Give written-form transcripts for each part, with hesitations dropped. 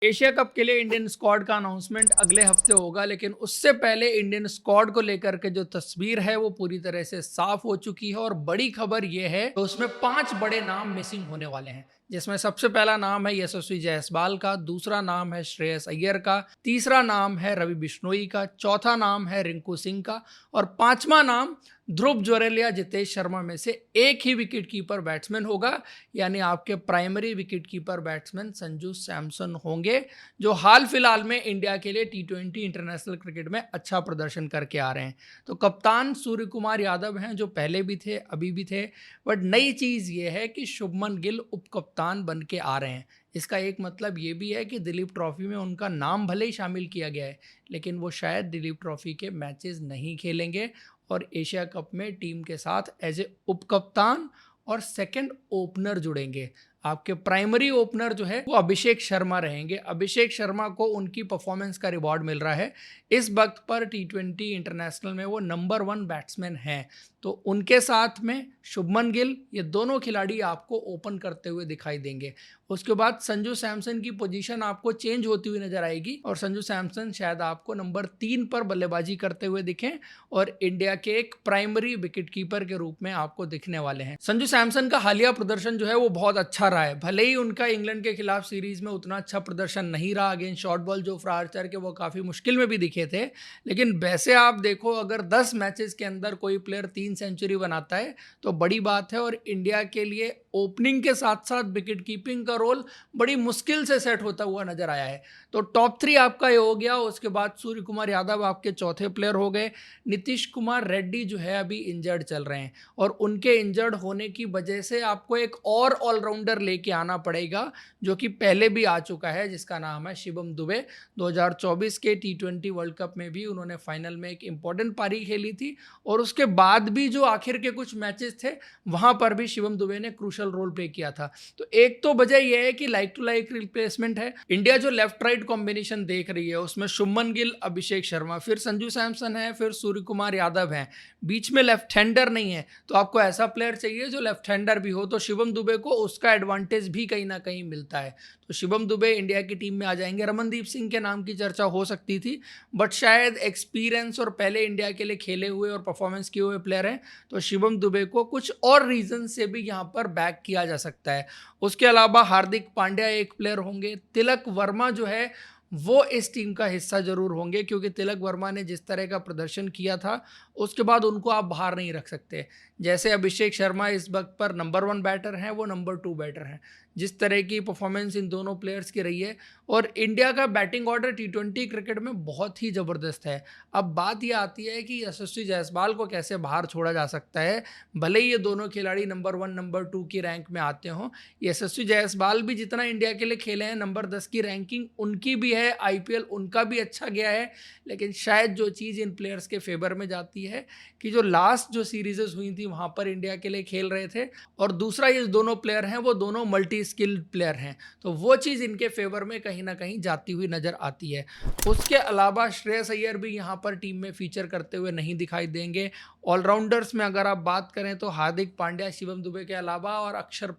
Asia cup के लिए Indian squad का अनाउंसमेंट अगले हफ्ते होगा, लेकिन उससे पहले इंडियन स्क्वाड को लेकर के जो तस्वीर है वो पूरी तरह से साफ हो चुकी है। और बड़ी खबर ये है तो उसमें 5 बड़े नाम मिसिंग होने वाले हैं, जिसमें सबसे पहला नाम है यशस्वी जायसवाल का, दूसरा नाम है श्रेयस अय्यर का, तीसरा नाम है रवि बिश्नोई का, चौथा नाम है रिंकू सिंह का और पांचवा नाम ध्रुव जुरैल या जितेश शर्मा में से एक ही विकेट कीपर बैट्समैन होगा। यानी आपके primary wicket keeper batsman Sanju Samson होंगे, जो हाल फिलहाल में इंडिया के लिए टी20 इंटरनेशनल क्रिकेट में अच्छा प्रदर्शन करके आ रहे हैं। तो कप्तान सूर्य कुमार यादव हैं, जो पहले भी थे अभी भी थे, बट नई चीज़ ये है कि शुभमन गिल उप कप्तान बन के आ रहे हैं। इसका एक मतलब ये भी है कि दिलीप ट्रॉफी में उनका नाम भले ही शामिल किया गया है, लेकिन वो शायद दिलीप ट्रॉफी के मैचेस नहीं खेलेंगे और एशिया कप में टीम के साथ एज ए उप कप्तान और सेकंड ओपनर जुड़ेंगे। आपके प्राइमरी ओपनर जो है वो अभिषेक शर्मा रहेंगे। अभिषेक शर्मा को उनकी परफॉर्मेंस का रिवॉर्ड मिल रहा है। इस वक्त पर टी20 इंटरनेशनल में वो नंबर 1 बैट्समैन हैं, तो उनके साथ में शुभमन गिल, ये दोनों खिलाड़ी आपको ओपन करते हुए दिखाई देंगे। उसके बाद संजू सैमसन की पोजीशन आपको चेंज होती हुई नजर आएगी और संजू सैमसन शायद आपको नंबर 3 पर बल्लेबाजी करते हुए दिखें और इंडिया के एक प्राइमरी विकेट कीपर के रूप में आपको दिखने वाले हैं। संजू सैमसन का हालिया प्रदर्शन जो है वो बहुत अच्छा रहा है। भले ही उनका इंग्लैंड के खिलाफ सीरीज में उतना अच्छा प्रदर्शन नहीं रहा अगेंस्ट शॉर्ट बॉल जो आर्चर के वो काफी मुश्किल में भी दिखे थे, लेकिन वैसे आप देखो अगर 10 मैचेस के अंदर कोई प्लेयर 3 सेंचुरी बनाता है तो बड़ी बात है। और इंडिया के लिए ओपनिंग के साथ साथ विकेट कीपिंग का रोल बड़ी मुश्किल से सेट होता हुआ नजर आया है। तो टॉप 3 आपका ये हो गया। उसके बाद सूर्य कुमार यादव आपके चौथे प्लेयर हो गए। नीतीश कुमार रेड्डी जो है अभी इंजर्ड चल रहे हैं और उनके इंजर्ड होने की वजह से आपको एक और ऑलराउंडर लेके आना पड़ेगा, जो कि पहले भी आ चुका है, जिसका नाम है शिवम दुबे। 2024 के टी20 वर्ल्ड कप में भी उन्होंने फाइनल में एक इंपॉर्टेंट पारी खेली थी और उसके बाद भी जो आखिर के कुछ मैचेस थे वहां पर भी शिवम दुबे ने क्रूशल रोल प्ले किया था। तो एक तो वजह यह है कि लाइक टू लाइक रिप्लेसमेंट है। इंडिया जो लेफ्ट राइट कॉम्बिनेशन देख रही है उसमें शुभमन गिल, अभिषेक शर्मा, फिर संजू सैमसन है, फिर सूर्य कुमार यादव है, बीच में लेफ्ट हैंडर नहीं है। तो आपको ऐसा प्लेयर चाहिए जो लेफ्ट हैंडर भी हो, तो शिवम दुबे को उसका एडवांटेज भी कहीं ना कहीं मिलता है। तो शिवम दुबे इंडिया की टीम में आ जाएंगे। रमनदीप सिंह के नाम की चर्चा हो सकती थी, बट शायद एक्सपीरियंस और पहले इंडिया के लिए खेले हुए और परफॉर्मेंस किए हुए प्लेयर हैं, तो शिवम दुबे को कुछ और रीजन से भी यहाँ पर बैक किया जा सकता है। उसके अलावा हार्दिक पांड्या एक प्लेयर होंगे। तिलक वर्मा जो है वो इस टीम का हिस्सा जरूर होंगे, क्योंकि तिलक वर्मा ने जिस तरह का प्रदर्शन किया था उसके बाद उनको आप बाहर नहीं रख सकते। जैसे अभिषेक शर्मा इस वक्त पर नंबर 1 बैटर हैं, वो नंबर 2 बैटर हैं। जिस तरह की परफॉर्मेंस इन दोनों प्लेयर्स की रही है और इंडिया का बैटिंग ऑर्डर टी20 क्रिकेट में बहुत ही ज़बरदस्त है। अब बात यह आती है कि यशस्वी जायसवाल को कैसे बाहर छोड़ा जा सकता है। भले ही ये दोनों खिलाड़ी नंबर 1 नंबर 2 की रैंक में आते हों, यशस्वी जायसवाल भी जितना इंडिया के लिए खेले हैं, नंबर 10 की रैंकिंग उनकी भी है, आईपीएल उनका भी अच्छा गया है, लेकिन शायद जो चीज़ इन प्लेयर्स के फेवर में जाती है कि जो लास्ट जो सीरीजेस हुई थी वहाँ पर इंडिया के लिए खेल रहे थे, और दूसरा ये दोनों प्लेयर हैं वो दोनों मल्टी स्किल्ड प्लेयर हैं, तो वो चीज़ इनके फेवर में कहीं ना कहीं जाती हुई नज़र आती है। उसके अलावा श्रेयस अय्यर भी यहाँ पर टीम में फीचर करते हुए नहीं दिखाई देंगे। ऑलराउंडर्स में अगर आप बात करें तो हार्दिक पांड्या, शिवम दुबे के अलावा और अक्षर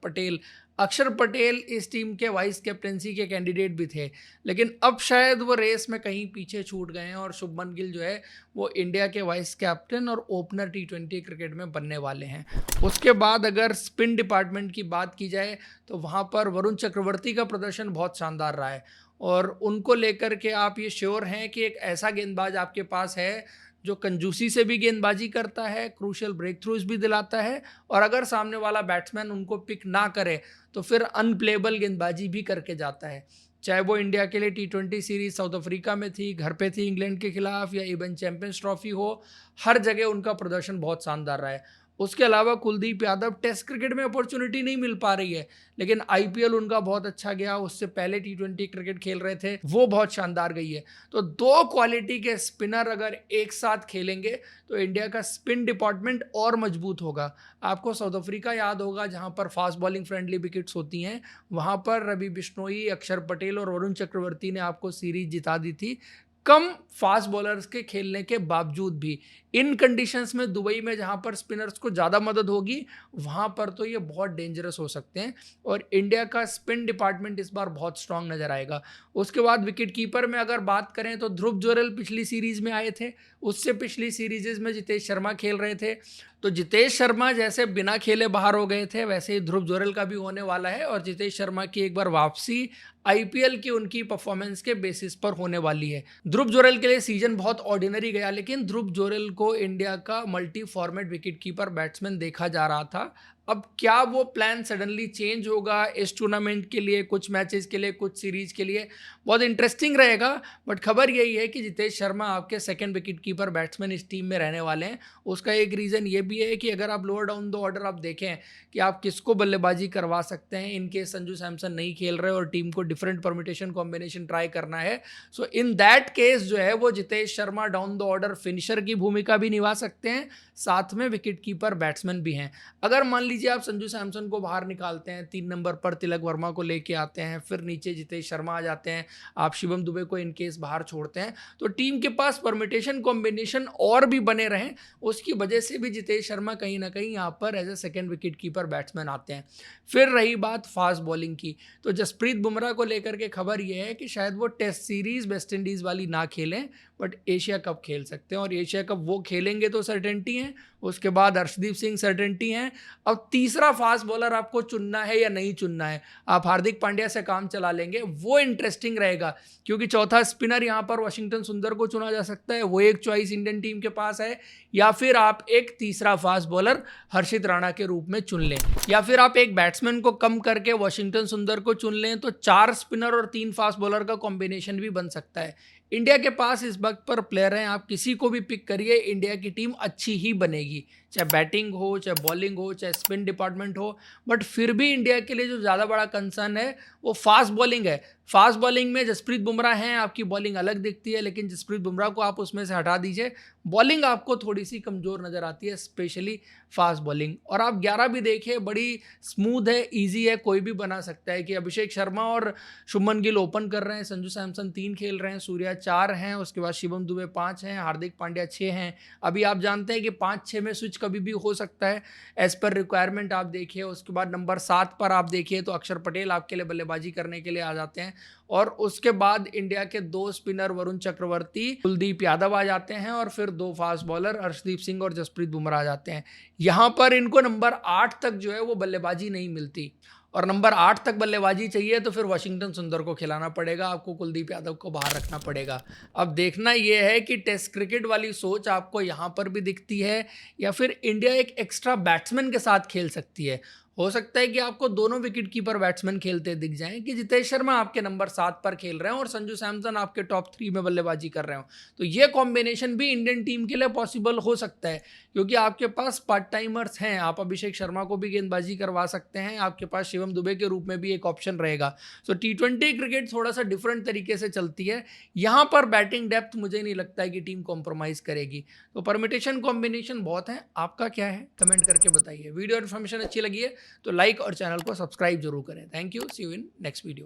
पटेल इस टीम के वाइस कैप्टनसी के कैंडिडेट भी थे, लेकिन अब शायद वो रेस में कहीं पीछे छूट गए हैं और शुभमन गिल जो है वो इंडिया के वाइस कैप्टन और ओपनर टी20 क्रिकेट में बनने वाले हैं। उसके बाद अगर स्पिन डिपार्टमेंट की बात की जाए तो वहाँ पर वरुण चक्रवर्ती का प्रदर्शन बहुत शानदार रहा है और उनको लेकर के आप ये श्योर हैं कि एक ऐसा गेंदबाज आपके पास है जो कंजूसी से भी गेंदबाजी करता है, क्रूशियल ब्रेक थ्रूज भी दिलाता है, और अगर सामने वाला बैट्समैन उनको पिक ना करे तो फिर अनप्लेबल गेंदबाजी भी करके जाता है। चाहे वो इंडिया के लिए टी20 सीरीज साउथ अफ्रीका में थी, घर पे थी इंग्लैंड के खिलाफ, या इवन चैंपियंस ट्रॉफी हो, हर जगह उनका प्रदर्शन बहुत शानदार रहा है। उसके अलावा कुलदीप यादव, टेस्ट क्रिकेट में अपॉर्चुनिटी नहीं मिल पा रही है, लेकिन आईपीएल उनका बहुत अच्छा गया, उससे पहले टी20 क्रिकेट खेल रहे थे, वो बहुत शानदार गई है। तो 2 क्वालिटी के स्पिनर अगर एक साथ खेलेंगे तो इंडिया का स्पिन डिपार्टमेंट और मजबूत होगा। आपको साउथ अफ्रीका याद होगा जहां पर फास्ट बॉलिंग फ्रेंडली विकेट्स होती हैं, वहां पर रवि बिश्नोई, अक्षर पटेल और वरुण चक्रवर्ती ने आपको सीरीज जिता दी थी। कम फास्ट बॉलर्स के खेलने के बावजूद भी। इन कंडीशंस में दुबई में जहां पर स्पिनर्स को ज़्यादा मदद होगी वहां पर तो ये बहुत डेंजरस हो सकते हैं और इंडिया का स्पिन डिपार्टमेंट इस बार बहुत स्ट्रांग नजर आएगा। उसके बाद विकेट कीपर में अगर बात करें तो ध्रुव जुरैल पिछली सीरीज में आए थे, उससे पिछली सीरीजेज में जितेश शर्मा खेल रहे थे। तो जितेश शर्मा जैसे बिना खेले बाहर हो गए थे वैसे ही ध्रुव जुरैल का भी होने वाला है और जितेश शर्मा की एक बार वापसी आईपीएल की उनकी परफॉर्मेंस के बेसिस पर होने वाली है। ध्रुव जुरैल के लिए सीजन बहुत ऑर्डिनरी गया, लेकिन ध्रुव जुरैल को इंडिया का multi format wicket keeper batsman देखा जा रहा था। अब क्या वो प्लान सडनली चेंज होगा इस टूर्नामेंट के लिए, कुछ मैचेस के लिए, कुछ सीरीज के लिए, बहुत इंटरेस्टिंग रहेगा। बट खबर यही है कि जितेश शर्मा आपके सेकंड विकेट कीपर बैट्समैन इस टीम में रहने वाले हैं। उसका एक रीज़न ये भी है कि अगर आप लोअर डाउन द ऑर्डर आप देखें कि आप किसको बल्लेबाजी करवा सकते हैं, इनके संजू सैमसन नहीं खेल रहे और टीम को डिफरेंट परमिटेशन कॉम्बिनेशन ट्राई करना है, सो इन दैट केस जो है वो Jitesh Sharma down the order finisher की भूमिका भी निभा सकते हैं, साथ में विकेट कीपर बैट्समैन भी हैं। अगर मान लीजिए आप संजू सैमसन को बाहर निकालते हैं, 3 नंबर पर तिलक वर्मा को लेके आते हैं, फिर नीचे जितेश शर्मा आ जाते हैं, आप शिवम दुबे को इनकेस बाहर छोड़ते हैं, तो टीम के पास परमिटेशन कॉम्बिनेशन और भी बने रहें, उसकी वजह से भी जितेश शर्मा कहीं ना कहीं यहाँ पर as a second wicket keeper batsman आते हैं। फिर रही बात फास्ट बॉलिंग की, तो जसप्रीत बुमराह को लेकर के खबर यह है कि शायद वो टेस्ट सीरीज वेस्ट इंडीज वाली ना खेलें बट एशिया कप खेल सकते हैं और एशिया कप वो खेलेंगे तो सर्टेनिटी है। उसके बाद अर्शदीप सिंह सर्टेनिटी हैं। अब तीसरा फास्ट बॉलर आपको चुनना है या नहीं चुनना है, आप हार्दिक पांड्या से काम चला लेंगे, वो इंटरेस्टिंग रहेगा क्योंकि चौथा स्पिनर यहाँ पर वाशिंगटन सुंदर को चुना जा सकता है, वो एक चॉइस इंडियन टीम के पास है। या फिर आप एक तीसरा फास्ट बॉलर हर्षित राणा के रूप में चुन लें, या फिर आप एक बैट्समैन को कम करके वाशिंगटन सुंदर को चुन लें, तो 4 स्पिनर और 3 फास्ट बॉलर का कॉम्बिनेशन भी बन सकता है। इंडिया के पास इस वक्त पर प्लेयर हैं, आप किसी को भी पिक करिए, इंडिया की टीम अच्छी ही बनेगी, चाहे बैटिंग हो, चाहे बॉलिंग हो, चाहे स्पिन डिपार्टमेंट हो। बट फिर भी इंडिया के लिए जो ज़्यादा बड़ा कंसर्न है वो फास्ट बॉलिंग है। फास्ट बॉलिंग में जसप्रीत बुमराह हैं, आपकी बॉलिंग अलग दिखती है, लेकिन जसप्रीत बुमराह को आप उसमें से हटा दीजिए, बॉलिंग आपको थोड़ी सी कमज़ोर नज़र आती है, स्पेशली फास्ट बॉलिंग। और आप 11 भी देखिए, बड़ी स्मूथ है, ईजी है, कोई भी बना सकता है कि अभिषेक शर्मा और शुभमन गिल ओपन कर रहे हैं, संजू सैमसन 3 खेल रहे हैं, सूर्या 4 हैं, उसके बाद शिवम दुबे 5 हैं, हार्दिक पांड्या 6 हैं। अभी आप जानते हैं कि 5-6 में स्विच कभी भी हो सकता है एज पर रिक्वायरमेंट, आप देखिए। उसके बाद नंबर 7 पर आप देखिए तो अक्षर पटेल आपके लिए बल्लेबाजी करने के लिए आ जाते हैं और उसके बाद इंडिया के 2 स्पिनर वरुण चक्रवर्ती, कुलदीप यादव आ जाते हैं और फिर 2 फास्ट बॉलर अर्शदीप सिंह और जसप्रीत बुमराह आ जाते हैं। यहाँ पर इनको नंबर 8 तक जो है वो बल्लेबाजी नहीं मिलती और नंबर 8 तक बल्लेबाजी चाहिए तो फिर वाशिंगटन सुंदर को खिलाना पड़ेगा, आपको कुलदीप यादव को बाहर रखना पड़ेगा। अब देखना यह है कि टेस्ट क्रिकेट वाली सोच आपको यहाँ पर भी दिखती है या फिर इंडिया एक एक्स्ट्रा बैट्समैन के साथ खेल सकती है। हो सकता है कि आपको दोनों विकेट कीपर बैट्समैन खेलते दिख जाएं कि जितेश शर्मा आपके नंबर 7 पर खेल रहे हैं और संजू सैमसन आपके टॉप 3 में बल्लेबाजी कर रहे हो, तो ये कॉम्बिनेशन भी इंडियन टीम के लिए पॉसिबल हो सकता है क्योंकि आपके पास पार्ट टाइमर्स हैं। आप अभिषेक शर्मा को भी गेंदबाजी करवा सकते हैं, आपके पास शिवम दुबे के रूप में भी एक ऑप्शन रहेगा। सो T20 क्रिकेट थोड़ा सा डिफरेंट तरीके से चलती है, यहाँ पर बैटिंग डेप्थ मुझे नहीं लगता है कि टीम कॉम्प्रोमाइज करेगी। तो परमिटेशन कॉम्बिनेशन बहुत है, आपका क्या है कमेंट करके बताइए। वीडियो इन्फॉर्मेशन अच्छी लगी है तो लाइक और चैनल को सब्सक्राइब जरूर करें। Thank you, see you in next video.